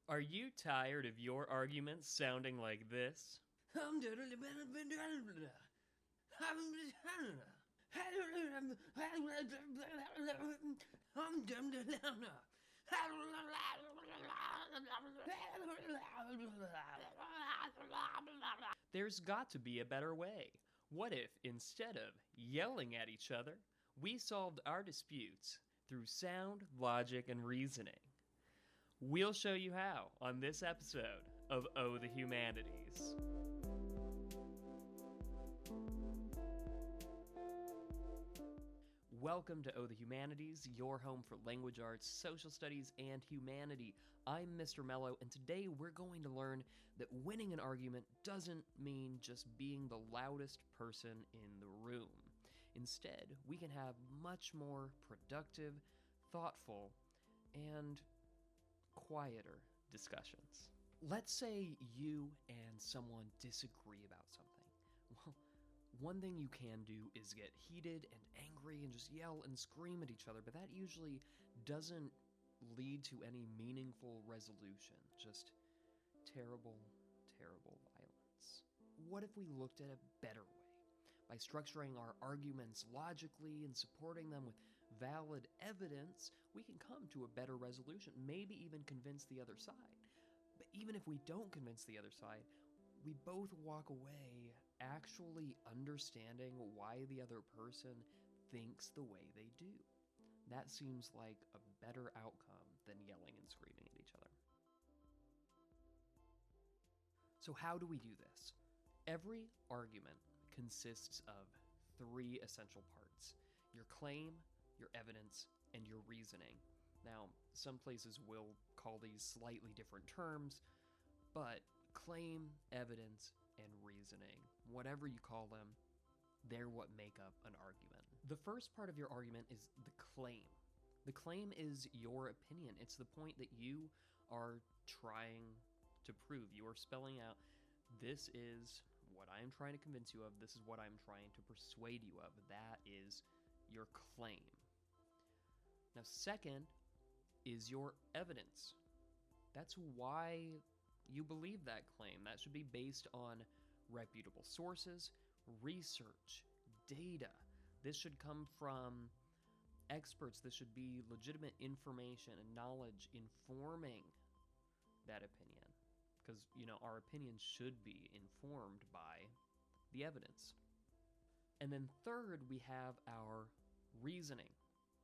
Are you tired of your arguments sounding like this? There's got to be a better way. What if, instead of yelling at each other, we solved our disputes through sound, logic, and reasoning? We'll show you how on this episode of Oh the Humanities. Welcome to Oh the Humanities, your home for language arts, social studies, and humanity. I'm Mr. Mello, and today we're going to learn that winning an argument doesn't mean just being the loudest person in the room. Instead, we can have much more productive, thoughtful, and quieter discussions. Let's say you and someone disagree about something. Well, one thing you can do is get heated and angry and just yell and scream at each other, but that usually doesn't lead to any meaningful resolution, just terrible, terrible violence. What if we looked at a better way? By structuring our arguments logically and supporting them with valid evidence, we can come to a better resolution, maybe even convince the other side. But even if we don't convince the other side, we both walk away actually understanding why the other person thinks the way they do. That seems like a better outcome than yelling and screaming at each other. So how do we do this? Every argument consists of three essential parts: your claim, your evidence, and your reasoning. Now, some places will call these slightly different terms, but claim, evidence, and reasoning, whatever you call them, they're what make up an argument. The first part of your argument is the claim. The claim is your opinion. It's the point that you are trying to prove. You are spelling out, this is what I am trying to convince you of. This is what I'm trying to persuade you of. That is your claim. Now, second is your evidence. That's why you believe that claim. That should be based on reputable sources, research, data. This should come from experts. This should be legitimate information and knowledge informing that opinion. Because, our opinions should be informed by the evidence. And then third, we have our reasoning.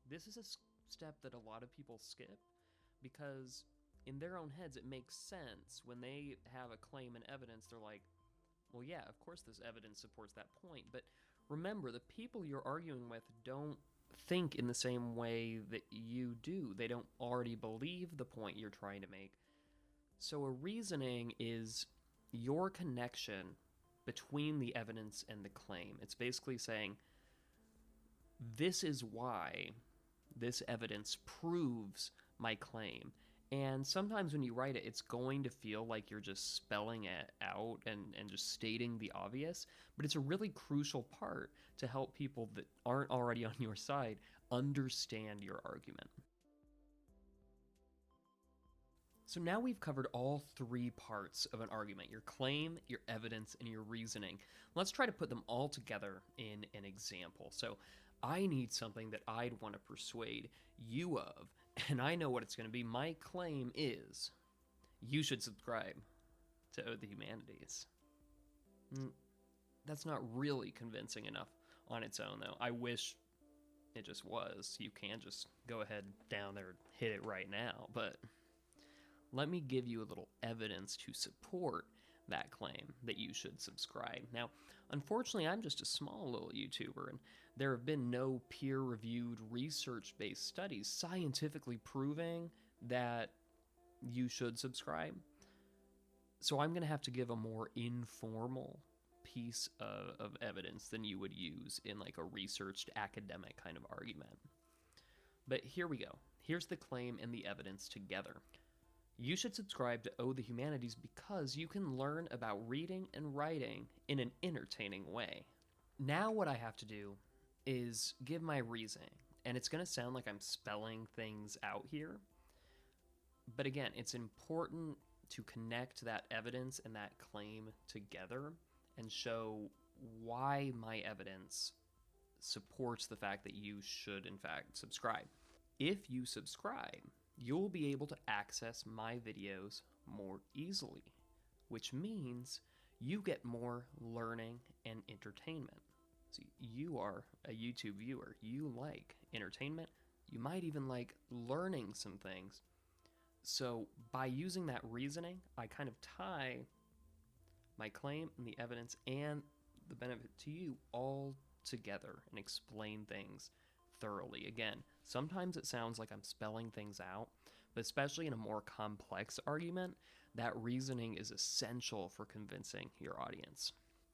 This is a step that a lot of people skip because in their own heads, it makes sense. When they have a claim and evidence, they're like, well, yeah, of course this evidence supports that point. But remember, the people you're arguing with don't think in the same way that you do. They don't already believe the point you're trying to make. So a reasoning is your connection between the evidence and the claim. It's basically saying, this is why this evidence proves my claim. And sometimes when you write it, it's going to feel like you're just spelling it out and just stating the obvious, but it's a really crucial part to help people that aren't already on your side understand your argument. So now we've covered all three parts of an argument: your claim, your evidence, and your reasoning. Let's try to put them all together in an example. So I need something that I'd want to persuade you of, and I know what it's going to be. My claim is, you should subscribe to Oh the Humanities. That's not really convincing enough on its own, though. I wish it just was. You can just go ahead down there and hit it right now, but let me give you a little evidence to support that claim that you should subscribe. Now, unfortunately, I'm just a small little YouTuber, and there have been no peer-reviewed, research-based studies scientifically proving that you should subscribe. So I'm going to have to give a more informal piece of evidence than you would use in like a researched academic kind of argument. But here we go. Here's the claim and the evidence together. You should subscribe to Oh the Humanities because you can learn about reading and writing in an entertaining way. Now what I have to do is give my reasoning, and it's going to sound like I'm spelling things out here, But again, it's important to connect that evidence and that claim together and show why my evidence supports the fact that you should, in fact, subscribe. If you subscribe, you'll be able to access my videos more easily, which means you get more learning and entertainment. So you are a YouTube viewer. You like entertainment. You might even like learning some things. So by using that reasoning, I kind of tie my claim and the evidence and the benefit to you all together and explain things thoroughly. Again, sometimes it sounds like I'm spelling things out, but especially in a more complex argument, that reasoning is essential for convincing your audience.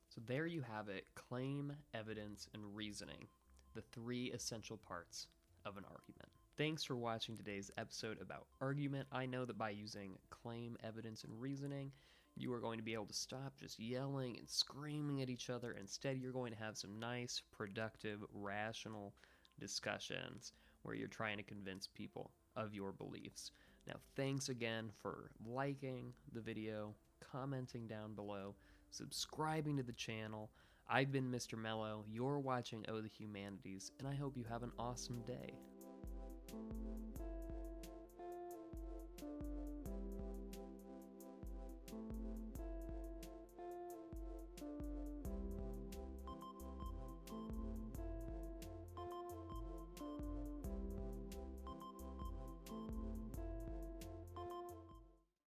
So there you have it, claim, evidence, and reasoning, the three essential parts of an argument. Thanks for watching today's episode about argument. I know that by using claim, evidence, and reasoning, you are going to be able to stop just yelling and screaming at each other. Instead, you're going to have some nice, productive, rational discussions where you're trying to convince people of your beliefs. Now, thanks again for liking the video, commenting down below, subscribing to the channel. I've been Mr. Mello. You're watching Oh the Humanities, and I hope you have an awesome day.